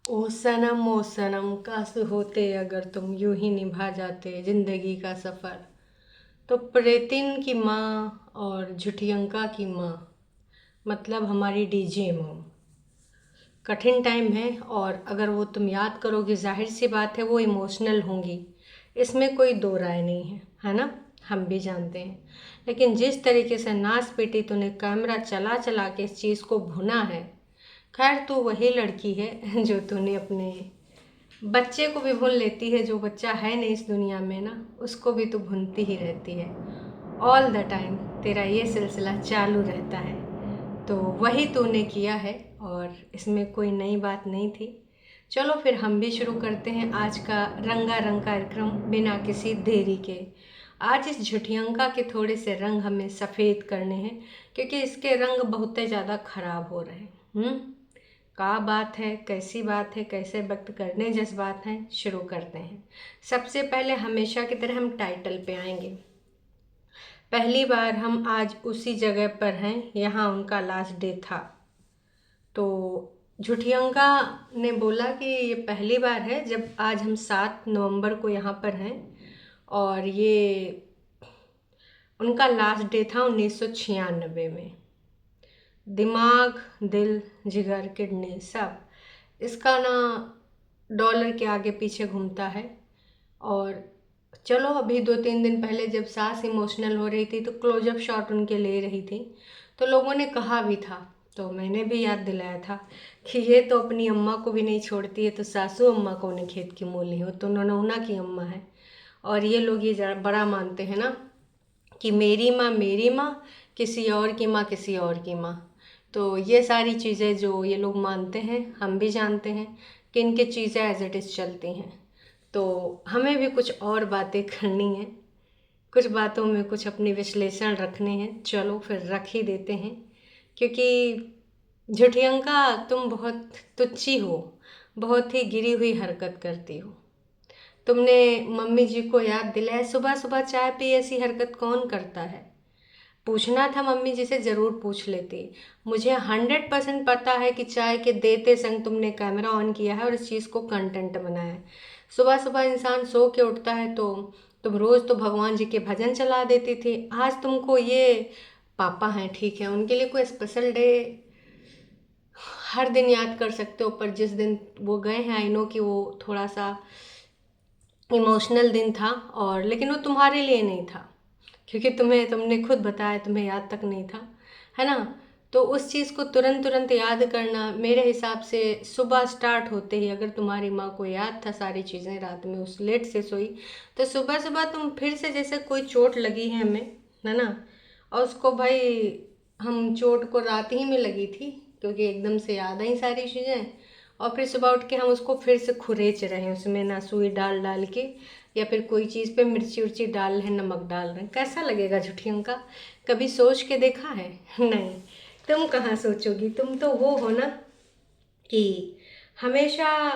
ओ सनम काश होते अगर तुम यूं ही निभा जाते जिंदगी का सफ़र। तो प्रेतिन की माँ और झुटियंका की माँ, मतलब हमारी डीजे मॉम। कठिन टाइम है और अगर वो तुम याद करोगे, जाहिर सी बात है वो इमोशनल होंगी, इसमें कोई दो राय नहीं है ना। हम भी जानते हैं, लेकिन जिस तरीके से नाच पीटी तूने कैमरा चला चला के इस चीज़ को भुना है। खैर तू वही लड़की है जो तूने अपने बच्चे को भी भून लेती है। जो बच्चा है नहीं इस दुनिया में ना, उसको भी तू भूनती ही रहती है। ऑल द टाइम तेरा ये सिलसिला चालू रहता है। तो वही तूने किया है और इसमें कोई नई बात नहीं थी। चलो फिर हम भी शुरू करते हैं आज का रंगारंग कार्यक्रम बिना किसी देरी के। आज इस झुठियंका के थोड़े से रंग हमें सफ़ेद करने हैं, क्योंकि इसके रंग बहुत ज़्यादा ख़राब हो रहे हैं। का बात है, कैसी बात है, कैसे व्यक्त करने जज्बात हैं, शुरू करते हैं। सबसे पहले हमेशा की तरह हम टाइटल पे आएंगे। पहली बार हम आज उसी जगह पर हैं, यहाँ उनका लास्ट डे था। तो झुठियंका ने बोला कि ये पहली बार है जब आज हम 7 नवंबर को यहाँ पर हैं, और ये उनका लास्ट डे था 1996 में। दिमाग, दिल, जिगर, किडनी सब इसका ना डॉलर के आगे पीछे घूमता है। और चलो अभी 2-3 दिन पहले जब सास इमोशनल हो रही थी तो क्लोजअप शॉट उनके ले रही थी, तो लोगों ने कहा भी था, तो मैंने भी याद दिलाया था कि ये तो अपनी अम्मा को भी नहीं छोड़ती है, तो सासू अम्मा को उन्हें खेत की मूली हो, तो ननौना की अम्मा है। और ये लोग ये बड़ा मानते हैं ना कि मेरी माँ, किसी और की माँ किसी और की माँ। तो ये सारी चीज़ें जो ये लोग मानते हैं, हम भी जानते हैं कि इनकी चीज़ें एज इट इज़ चलती हैं। तो हमें भी कुछ और बातें करनी हैं, कुछ बातों में कुछ अपनी विश्लेषण रखने हैं। चलो फिर रख ही देते हैं, क्योंकि झुठियंका तुम बहुत तुच्छी हो, बहुत ही गिरी हुई हरकत करती हो। तुमने मम्मी जी को याद दिलाया, सुबह सुबह चाय पी ऐसी हरकत कौन करता है। पूछना था मम्मी जी से, ज़रूर पूछ लेती। मुझे 100% पता है कि चाय के देते संग तुमने कैमरा ऑन किया है और इस चीज़ को कंटेंट बनाया है। सुबह सुबह इंसान सो के उठता है तो तुम रोज़ तो भगवान जी के भजन चला देती थी। आज तुमको ये पापा हैं, ठीक है, उनके लिए कोई स्पेशल डे हर दिन याद कर सकते हो, पर जिस दिन वो गए हैं, आई नो कि वो थोड़ा सा इमोशनल दिन था, और लेकिन वो तुम्हारे लिए नहीं था, क्योंकि तुमने खुद बताया तुम्हें याद तक नहीं था, है ना। तो उस चीज़ को तुरंत तुरंत याद करना मेरे हिसाब से, सुबह स्टार्ट होते ही अगर तुम्हारी माँ को याद था सारी चीज़ें, रात में उस लेट से सोई, तो सुबह सुबह तुम फिर से जैसे कोई चोट लगी है हमें, है ना। और उसको भाई, हम चोट को रात ही में लगी थी, क्योंकि एकदम से याद आई सारी चीज़ें, और फिर सुबह उठ के हम उसको फिर से खुरेच रहे हैं, उसमें ना सुई डाल डाल के, या फिर कोई चीज़ पे मिर्ची उर्ची डाल रहे हैं, नमक डाल रहे हैं। कैसा लगेगा झुठियों का? कभी सोच के देखा है? नहीं, तुम कहाँ सोचोगी, तुम तो वो हो ना कि हमेशा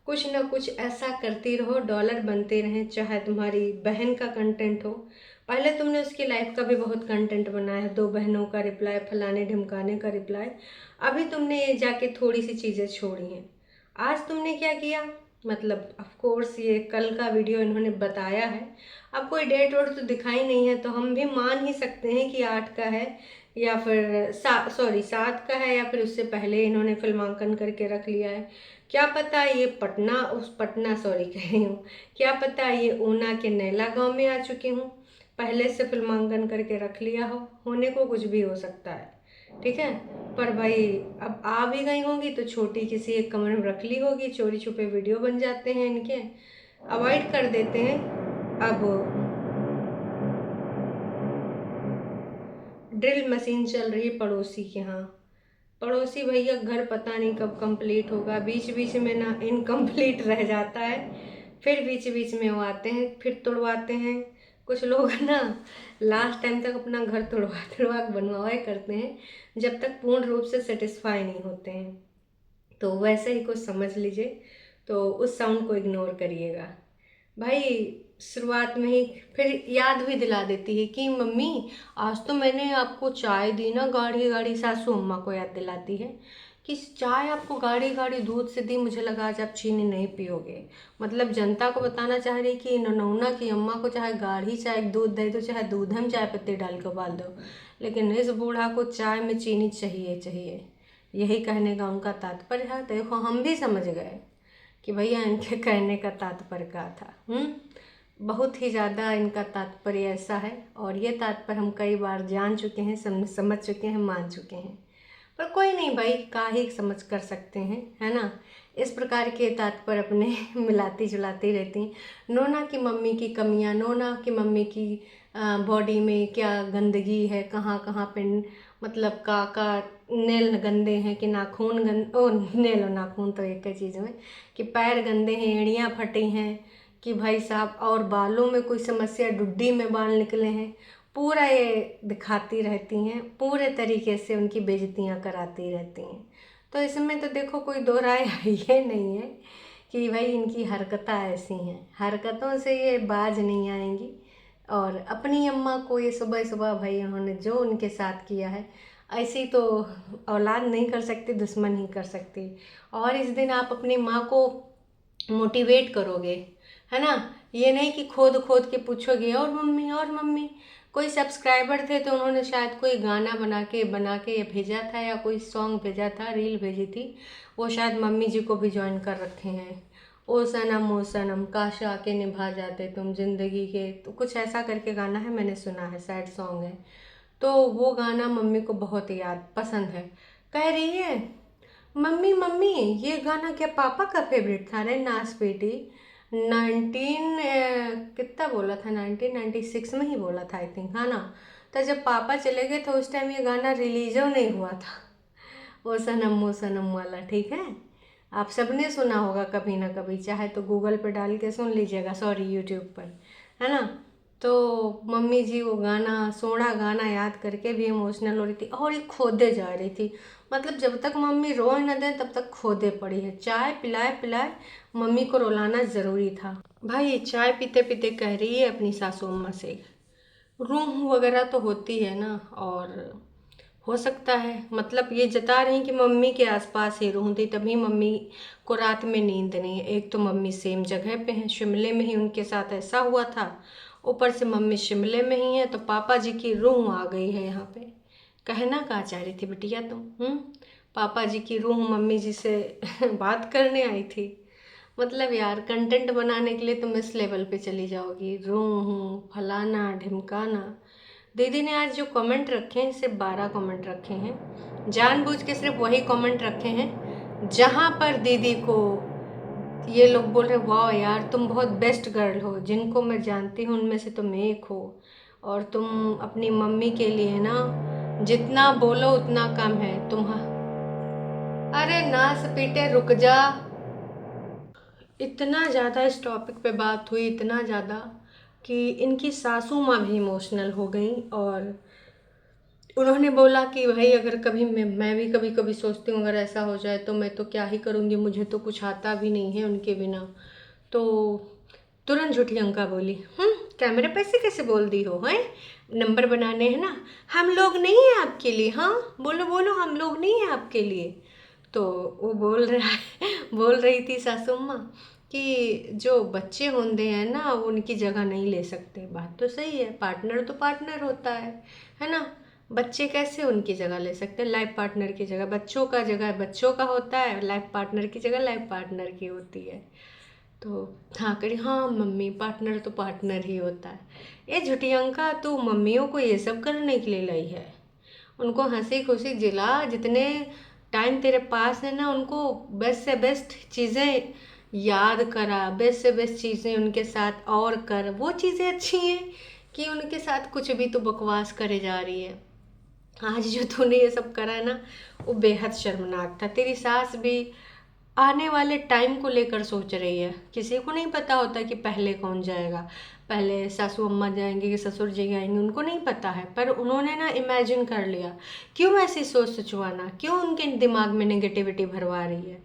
कुछ ना कुछ ऐसा करती रहो, डॉलर बनते रहें, चाहे तुम्हारी बहन का कंटेंट हो। पहले तुमने उसकी लाइफ का भी बहुत कंटेंट बनाया है, 2 बहनों का रिप्लाई, फलाने ढिमकाने का रिप्लाई। अभी तुमने ये जाके थोड़ी सी चीज़ें छोड़ी हैं। आज तुमने क्या किया, मतलब ऑफ कोर्स ये कल का वीडियो इन्होंने बताया है, अब कोई डेट वेट तो दिखाई नहीं है, तो हम भी मान ही सकते हैं कि 8 का है, या फिर 7 का है, या फिर उससे पहले इन्होंने फिल्मांकन करके रख लिया है। क्या पता ये पटना सॉरी कह रही हूँ, क्या पता ये ऊना के नैला गांव में आ चुकी हूँ, पहले से फिल्मांकन करके रख लिया हो, होने को कुछ भी हो सकता है, ठीक है। पर भाई अब आ भी गई होंगी तो छोटी किसी एक कमरे में रख ली होगी, चोरी छुपे वीडियो बन जाते हैं इनके, अवॉइड कर देते हैं। अब ड्रिल मशीन चल रही है पड़ोसी के यहाँ। पड़ोसी भैया घर पता नहीं कब कंप्लीट होगा, बीच बीच में ना इनकम्प्लीट रह जाता है, फिर बीच बीच में वो आते हैं फिर तुड़वाते हैं। कुछ लोग ना लास्ट टाइम तक अपना घर तुड़वा तुड़वा बनवाए करते हैं, जब तक पूर्ण रूप से सेटिस्फाई नहीं होते हैं। तो वैसे ही कुछ समझ लीजिए, तो उस साउंड को इग्नोर करिएगा भाई। शुरुआत में ही फिर याद भी दिला देती है कि मम्मी आज तो मैंने आपको चाय दी ना, गाढ़ी गाढ़ी, सासू अम्मा को याद दिलाती है कि चाय आपको गाढ़ी गाढ़ी दूध से दी, मुझे लगा आज आप चीनी नहीं पियोगे। मतलब जनता को बताना चाह रही कि ननौना की अम्मा को चाहे गाढ़ी चाय दूध दे दो, चाहे दूध में चाय पत्ती डाल के उबाल दो, लेकिन इस बूढ़ा को चाय में चीनी चाहिए चाहिए। यही कहने का उनका तात्पर्य है। देखो हम भी समझ गए कि भैया इनके कहने का तात्पर्य क्या था। बहुत ही ज़्यादा इनका तात्पर्य ऐसा है, और ये तात्पर्य हम कई बार जान चुके हैं, समझ चुके हैं, मान चुके हैं। पर कोई नहीं भाई, का ही समझ कर सकते हैं, है ना। इस प्रकार के तात्पर्य अपने मिलाती जुलाती रहती हैं। नोना की मम्मी की कमियां, नोना की मम्मी की बॉडी में क्या गंदगी है, कहाँ कहाँ पे मतलब का नेल गंदे हैं कि नाखून नेल और नाखून तो एक ही चीज़ में, कि पैर गंदे हैं, एड़ियाँ फटी हैं, कि भाई साहब और बालों में कोई समस्या, डुड्डी में बाल निकले हैं, पूरा ये दिखाती रहती हैं, पूरे तरीके से उनकी बेइज्जतियाँ कराती रहती हैं। तो इसमें तो देखो कोई दो राय ये नहीं है कि भाई इनकी हरकतें ऐसी हैं, हरकतों से ये बाज नहीं आएंगी। और अपनी अम्मा को ये सुबह सुबह भाई उन्होंने जो उनके साथ किया है, ऐसी तो औलाद नहीं कर सकती, दुश्मन ही कर सकती। और इस दिन आप अपनी माँ को मोटिवेट करोगे, है ना। ये नहीं कि खोद खोद के पूछोगे और मम्मी। कोई सब्सक्राइबर थे तो उन्होंने शायद कोई गाना बना के भेजा था, या कोई सॉन्ग भेजा था, रील भेजी थी, वो शायद मम्मी जी को भी ज्वाइन कर रखे हैं। ओ सनम काश आके निभा जाते तुम जिंदगी के, तो कुछ ऐसा करके गाना है, मैंने सुना है, सैड सॉन्ग है। तो वो गाना मम्मी को बहुत याद पसंद है। कह रही है मम्मी ये गाना क्या पापा का फेवरेट था रे नाच बेटी। 19 कितना बोला था, 1996 में ही बोला था आई थिंक, है ना। तो जब पापा चले गए तो उस टाइम ये गाना रिलीज नहीं हुआ था, वो सनम वाला, ठीक है। आप सबने सुना होगा कभी ना कभी, चाहे तो गूगल पे डाल के सुन लीजिएगा, सॉरी यूट्यूब पर, है ना। तो मम्मी जी वो गाना, सोना गाना याद करके भी इमोशनल हो रही थी, और ये खोदे जा रही थी। मतलब जब तक मम्मी रोए न दें तब तक खोदे पड़ी है। चाय पिलाए पिलाए मम्मी को रुलाना ज़रूरी था। भाई चाय पीते पीते कह रही है अपनी सासू अम्मा से, रूह वगैरह तो होती है ना, और हो सकता है, मतलब ये जता रही कि मम्मी के आसपास ही रूह थी, तभी मम्मी को रात में नींद नहीं है। एक तो मम्मी सेम जगह पे हैं, शिमले में ही उनके साथ ऐसा हुआ था, ऊपर से मम्मी शिमले में ही है, तो पापा जी की रूह आ गई है यहाँ पे। कहना कहाँ चाह रही थी बिटिया तुम? पापा जी की रूह मम्मी जी से बात करने आई थी। मतलब यार कंटेंट बनाने के लिए तुम इस लेवल पे चली जाओगी, रूह फलाना ढिमकाना। दीदी ने आज जो कमेंट रखे हैं, सिर्फ 12 कमेंट रखे हैं, जानबूझ के सिर्फ वही कमेंट रखे हैं जहाँ पर दीदी को ये लोग बोल रहे वाह यार तुम बहुत बेस्ट गर्ल हो, जिनको मैं जानती हूँ उनमें से तुम एक हो, और तुम अपनी मम्मी के लिए ना जितना बोलो उतना कम है तुम। अरे नास पीटे रुक जा। इतना ज़्यादा इस टॉपिक पे बात हुई, इतना ज़्यादा कि इनकी सासू माँ भी इमोशनल हो गई, और उन्होंने बोला कि भाई अगर कभी मैं भी कभी कभी सोचती हूँ अगर ऐसा हो जाए तो मैं तो क्या ही करूँगी, मुझे तो कुछ आता भी नहीं है उनके बिना। तो तुरंत झूठी अंका बोली, कैमरे पे से कैसे बोल दी हो, हैं नंबर बनाने हैं ना, हम लोग नहीं हैं आपके लिए, हाँ बोलो बोलो हम लोग नहीं हैं आपके लिए। तो वो बोल रही थी सासू माँ कि जो बच्चे होते हैं ना वो उनकी जगह नहीं ले सकते। बात तो सही है, पार्टनर तो पार्टनर होता है ना। बच्चे कैसे उनकी जगह ले सकते हैं? लाइफ पार्टनर की जगह बच्चों का जगह बच्चों का होता है, लाइफ पार्टनर की जगह लाइफ पार्टनर की होती है। तो हाँ करी, हाँ मम्मी पार्टनर तो पार्टनर ही होता है। ये झूठी अंका तू मम्मियों को ये सब करने के लिए लाई है, उनको हंसी खुशी जिला, जितने टाइम तेरे पास है ना उनको बेस्ट से बेस्ट चीज़ें याद करा, बेस्ट से बेस्ट चीज़ें उनके साथ और कर। वो चीज़ें अच्छी हैं कि उनके साथ कुछ भी तो बकवास करे जा रही है। आज जो तूने ये सब करा है ना वो बेहद शर्मनाक था। तेरी सास भी आने वाले टाइम को लेकर सोच रही है। किसी को नहीं पता होता कि पहले कौन जाएगा, पहले सासू अम्मा जाएंगे कि ससुर जी आएंगे, उनको नहीं पता है। पर उन्होंने ना इमेजिन कर लिया। क्यों ऐसी सोच सचवाना, क्यों उनके दिमाग में नेगेटिविटी भरवा रही है?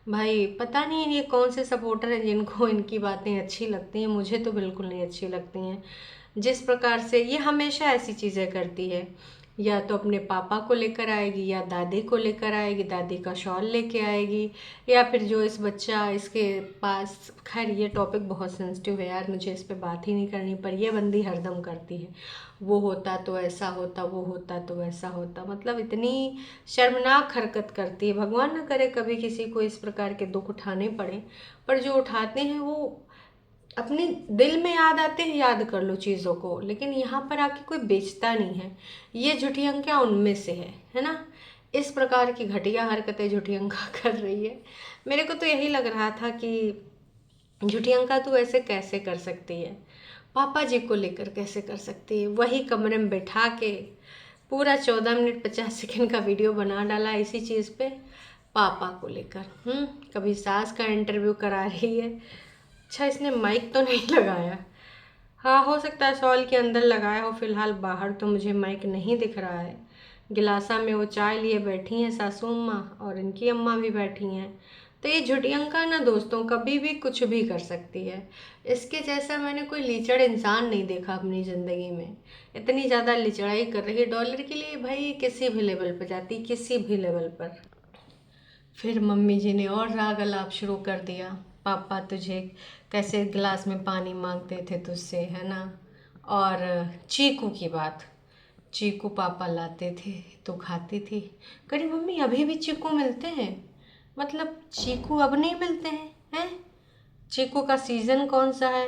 भाई पता नहीं ये कौन से सपोर्टर हैं जिनको इनकी बातें अच्छी लगती हैं, मुझे तो बिल्कुल नहीं अच्छी लगती हैं। जिस प्रकार से ये हमेशा ऐसी चीज़ें करती है, या तो अपने पापा को लेकर आएगी या दादी को लेकर आएगी, दादी का शॉल लेके आएगी, या फिर जो इस बच्चा इसके पास, खैर ये टॉपिक बहुत सेंसिटिव है यार, मुझे इस पे बात ही नहीं करनी, पर ये बंदी हरदम करती है, वो होता तो ऐसा होता, वो होता तो वैसा होता, मतलब इतनी शर्मनाक हरकत करती है। भगवान न करे कभी किसी को इस प्रकार के दुख उठाने पड़े, पर जो उठाते हैं वो अपने दिल में याद आते हैं, याद कर लो चीज़ों को, लेकिन यहाँ पर आके कोई बेचता नहीं है। ये झुठियंका उनमें से है ना। इस प्रकार की घटिया हरकतें झुठियंका कर रही है। मेरे को तो यही लग रहा था कि झुठियंका तू ऐसे कैसे कर सकती है, पापा जी को लेकर कैसे कर सकती है। वही कमरे में बैठा के पूरा 14 मिनट 50 सेकंड का वीडियो बना डाला इसी चीज़ पे, पापा को लेकर। कभी सास का इंटरव्यू करा रही है। अच्छा, इसने माइक तो नहीं लगाया, हाँ हो सकता है शॉल के अंदर लगाया हो, फिलहाल बाहर तो मुझे माइक नहीं दिख रहा है। गिलासा में वो चाय लिए बैठी हैं सासू अम्मा, और इनकी अम्मा भी बैठी हैं। तो ये झुठियंका ना दोस्तों कभी भी कुछ भी कर सकती है। इसके जैसा मैंने कोई लीचड़ इंसान नहीं देखा अपनी ज़िंदगी में। इतनी ज़्यादा लिचड़ाई कर रही है डॉलर के लिए, भाई किसी भी लेवल पर जाती, किसी भी लेवल पर। फिर मम्मी जी ने और राग अलाप शुरू कर दिया, पापा तुझे कैसे गिलास में पानी मांगते थे तुझसे, है ना। और चीकू की बात, चीकू पापा लाते थे तो खाती थी। करी मम्मी अभी भी चीकू मिलते हैं, मतलब चीकू अब नहीं मिलते हैं? चीकू का सीज़न कौन सा है?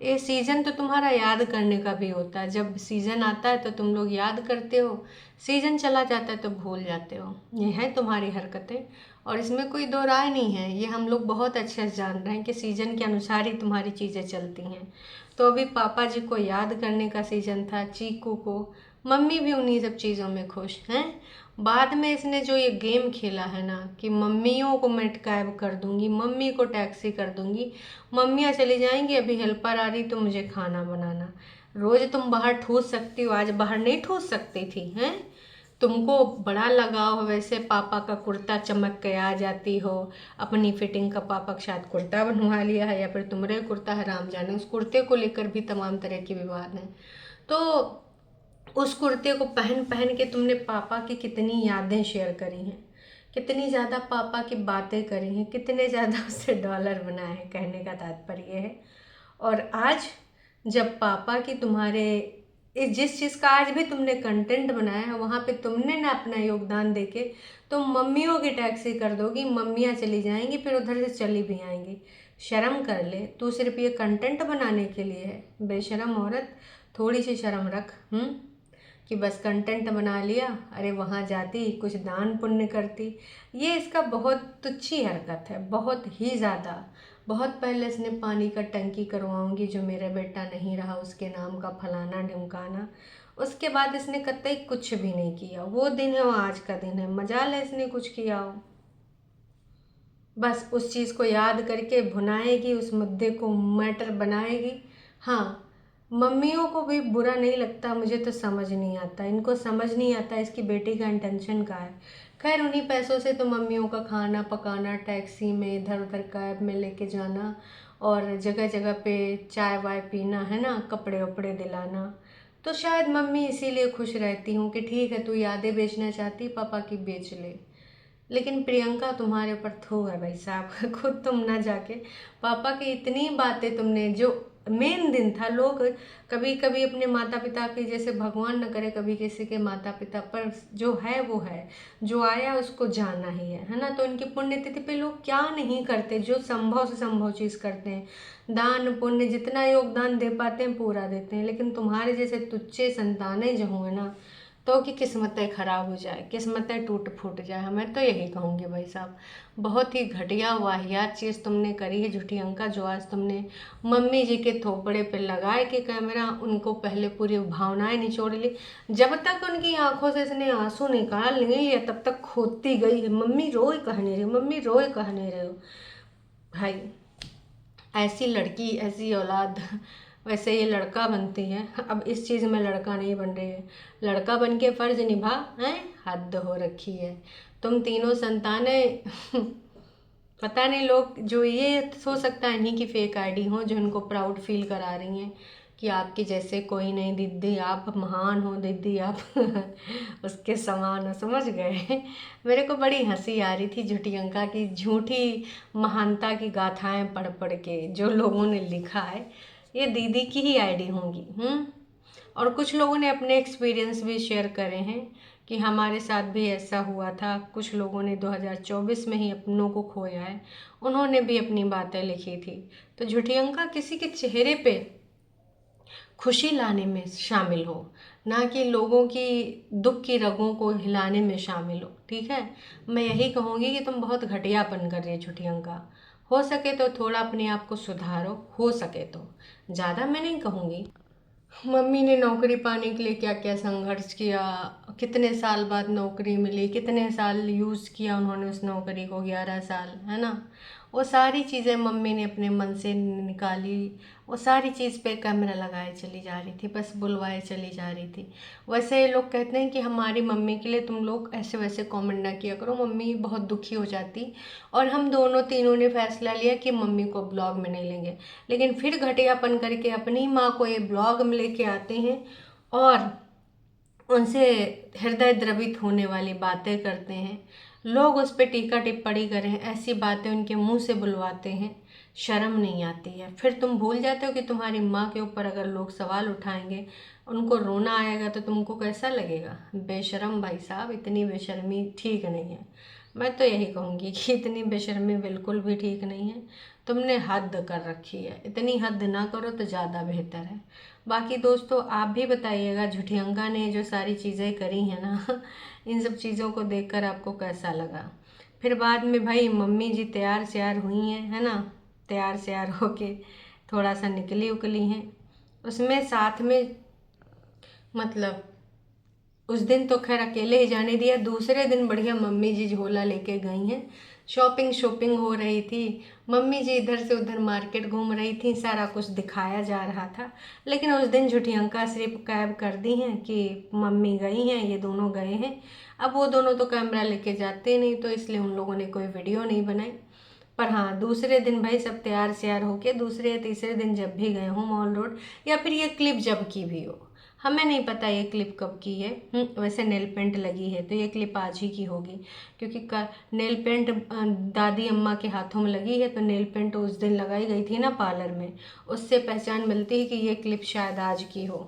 ये सीज़न तो तुम्हारा याद करने का भी होता है। जब सीज़न आता है तो तुम लोग याद करते हो, सीज़न चला जाता है तो भूल जाते हो। ये है तुम्हारी हरकतें, और इसमें कोई दो राय नहीं है। ये हम लोग बहुत अच्छे से जान रहे हैं कि सीज़न के अनुसार ही तुम्हारी चीज़ें चलती हैं। तो अभी पापा जी को याद करने का सीज़न था, चीकू को, मम्मी भी उन्हीं सब चीज़ों में खुश हैं। बाद में इसने जो ये गेम खेला है ना कि मम्मियों को मैं गायब कर दूंगी, मम्मी को टैक्सी कर दूंगी, मम्मियाँ चली जाएंगी, अभी हेल्पर आ रही तो मुझे खाना बनाना। रोज़ तुम बाहर ठूस सकती हो, आज बाहर नहीं ठूस सकती थी हैं? तुमको बड़ा लगाव हो, वैसे पापा का कुर्ता चमक के आ जाती हो, अपनी फिटिंग का पापा के साथ कुर्ता बनवा लिया है, या फिर तुम्हारे कुर्ता है राम जाने, उस कुर्ते को लेकर भी तमाम तरह के विवाद हैं। तो उस कुर्ते को पहन पहन के तुमने पापा की कितनी यादें शेयर करी हैं, कितनी ज़्यादा पापा की बातें करी हैं, कितने ज़्यादा उससे डॉलर बनाए हैं, कहने का तात्पर्य है। और आज जब पापा की तुम्हारे इस जिस चीज़ का आज भी तुमने कंटेंट बनाया है, वहाँ पे तुमने ना अपना योगदान देके तुम मम्मियों की टैक्सी कर दोगी, मम्मियाँ चली जाएंगी, फिर उधर से चली भी आएंगी। शर्म कर ले, तू सिर्फ ये कंटेंट बनाने के लिए है। बेशरम औरत, थोड़ी सी शर्म रख। कि बस कंटेंट बना लिया, अरे वहाँ जाती कुछ दान पुण्य करती। ये इसका बहुत तुच्छी हरकत है, बहुत ही ज़्यादा। बहुत पहले इसने पानी का टंकी करवाऊंगी, जो मेरा बेटा नहीं रहा उसके नाम का फलाना ढिमकाना। उसके बाद इसने कतई कुछ भी नहीं किया। वो दिन है वो आज का दिन है, मजाल है इसने कुछ किया हो। बस उस चीज़ को याद करके भुनाएगी, उस मुद्दे को मैटर बनाएगी। हाँ, मम्मियों को भी बुरा नहीं लगता, मुझे तो समझ नहीं आता, इनको समझ नहीं आता इसकी बेटी का इंटेंशन क्या है। खैर उन्हीं पैसों से तो मम्मियों का खाना पकाना, टैक्सी में इधर उधर कैब में लेके जाना, और जगह जगह पे चाय वाय पीना, है ना, कपड़े वपड़े दिलाना। तो शायद मम्मी इसीलिए खुश रहती हूँ कि ठीक है तू यादें बेचना चाहती, पापा की बेच ले। लेकिन प्रियंका तुम्हारे ऊपर थू है भाई साहब। खुद तुम ना जाके पापा की इतनी बातें तुमने, जो मेन दिन था, लोग कभी कभी अपने माता पिता की, जैसे भगवान न करे कभी किसी के माता पिता पर जो है वो है, जो आया उसको जाना ही है ना। तो इनकी पुण्यतिथि पे लोग क्या नहीं करते, जो संभव से संभव चीज़ करते हैं, दान पुण्य जितना योगदान दे पाते हैं पूरा देते हैं। लेकिन तुम्हारे जैसे तुच्छे संतानें जो हुए ना, तो कि किस्मतें खराब हो जाए, किस्मतें टूट फूट जाए। मैं तो यही कहूँगी भाई साहब, बहुत ही घटिया वाहियात चीज़ तुमने करी है झूठियंका, जो आज तुमने मम्मी जी के थोपड़े पे लगाए के कैमरा, उनको पहले पूरी भावनाएं निचोड़ ली। जब तक उनकी आंखों से इसने आंसू निकाल नहीं लिया तब तक खोदती गई, मम्मी रोए कह नहीं रही, मम्मी रोए कह नहीं रहे हो। भाई ऐसी लड़की, ऐसी औलाद, वैसे ये लड़का बनती है, अब इस चीज़ में लड़का नहीं बन रही है, लड़का बन के फ़र्ज निभा हैं, हद हो रखी है। तुम तीनों संतानें पता नहीं, लोग जो ये हो सकता है इन्हीं की फेक आईडी हो, जो इनको प्राउड फील करा रही हैं कि आपकी जैसे कोई नहीं दीदी, आप महान हो दीदी, आप उसके समान हो, समझ गए। मेरे को बड़ी हंसी आ रही थी झुटियंका की झूठी महानता की गाथाएं पढ़ पढ़ के जो लोगों ने लिखा है। ये दीदी की ही आईडी होंगी। और कुछ लोगों ने अपने एक्सपीरियंस भी शेयर करे हैं कि हमारे साथ भी ऐसा हुआ था। कुछ लोगों ने 2024 में ही अपनों को खोया है, उन्होंने भी अपनी बातें लिखी थी। तो झुटियंका किसी के चेहरे पे खुशी लाने में शामिल हो, ना कि लोगों की दुख की रगों को हिलाने में शामिल हो। ठीक है, मैं यही कहूँगी कि तुम बहुत घटियापन कर रही है झुटियंका। हो सके तो थोड़ा अपने आप को सुधारो, हो सके तो, ज़्यादा मैं नहीं कहूँगी। मम्मी ने नौकरी पाने के लिए क्या क्या संघर्ष किया, कितने साल बाद नौकरी मिली, कितने साल यूज़ किया उन्होंने उस नौकरी को, 11 साल, है ना। वो सारी चीज़ें मम्मी ने अपने मन से निकाली। वो सारी चीज़ पे कैमरा लगाए चली जा रही थी, बस बुलवाए चली जा रही थी। वैसे लोग कहते हैं कि हमारी मम्मी के लिए तुम लोग ऐसे वैसे कमेंट ना किया करो, मम्मी बहुत दुखी हो जाती। और हम दोनों तीनों ने फैसला लिया कि मम्मी को ब्लॉग में नहीं लेंगे, लेकिन फिर घटियापन करके अपनी माँ को ये ब्लॉग में लेके आते हैं और उनसे हृदय द्रवित होने वाली बातें करते हैं। लोग उस पर टीका टिप्पणी करें, ऐसी बातें उनके मुंह से बुलवाते हैं। शर्म नहीं आती है। फिर तुम भूल जाते हो कि तुम्हारी माँ के ऊपर अगर लोग सवाल उठाएंगे, उनको रोना आएगा, तो तुमको कैसा लगेगा। बेशर्म भाई साहब, इतनी बेशर्मी ठीक नहीं है। मैं तो यही कहूँगी कि इतनी बेशर्मी बिल्कुल भी ठीक नहीं है। तुमने हद कर रखी है, इतनी हद ना करो तो ज़्यादा बेहतर है। बाकी दोस्तों आप भी बताइएगा झुटियंका ने जो सारी चीज़ें करी हैं ना इन सब चीज़ों को देखकर आपको कैसा लगा। फिर बाद में भाई मम्मी जी तैयार श्यार हुई हैं, है ना, तैयार श्यार होके थोड़ा सा निकली उकली हैं, उसमें साथ में मतलब उस दिन तो खैर अकेले ही जाने दिया, दूसरे दिन बढ़िया मम्मी जी झोला लेके गई हैं। शॉपिंग हो रही थी, मम्मी जी इधर से उधर मार्केट घूम रही थी, सारा कुछ दिखाया जा रहा था। लेकिन उस दिन झुटियंका सिर्फ कैब कर दी हैं कि मम्मी गई हैं, ये दोनों गए हैं। अब वो दोनों तो कैमरा लेके जाते नहीं, तो इसलिए उन लोगों ने कोई वीडियो नहीं बनाई। पर हाँ, दूसरे दिन भाई सब तैयार श्यार होके दूसरे या तीसरे दिन जब भी गए हों मॉल रोड, या फिर ये क्लिप जब की भी हो, हमें नहीं पता ये क्लिप कब की है। वैसे नेल पेंट लगी है तो ये क्लिप आज ही की होगी, क्योंकि नेल पेंट दादी अम्मा के हाथों में लगी है, तो नेल पेंट उस दिन लगाई गई थी ना पार्लर में, उससे पहचान मिलती है कि ये क्लिप शायद आज की हो,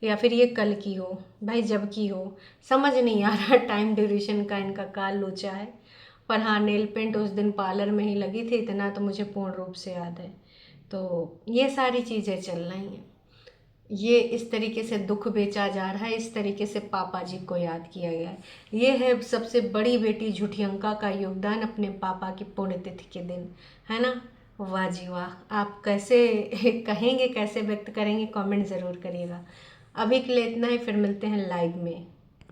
या फिर ये कल की हो। भाई जब की हो, समझ नहीं आ रहा टाइम ड्यूरेशन का इनका काल लोचा है। पर हाँ, नेल पेंट उस दिन पार्लर में ही लगी थी, इतना तो मुझे पूर्ण रूप से याद है। तो ये सारी चीज़ें चल रही हैं। ये इस तरीके से दुख बेचा जा रहा है, इस तरीके से पापा जी को याद किया गया है। ये है सबसे बड़ी बेटी झुटियंका का योगदान अपने पापा की पुण्यतिथि के दिन, है ना। वाह जी वाह। आप कैसे कहेंगे, कैसे व्यक्त करेंगे, कमेंट ज़रूर करिएगा। अभी के लिए इतना ही, फिर मिलते हैं लाइव में।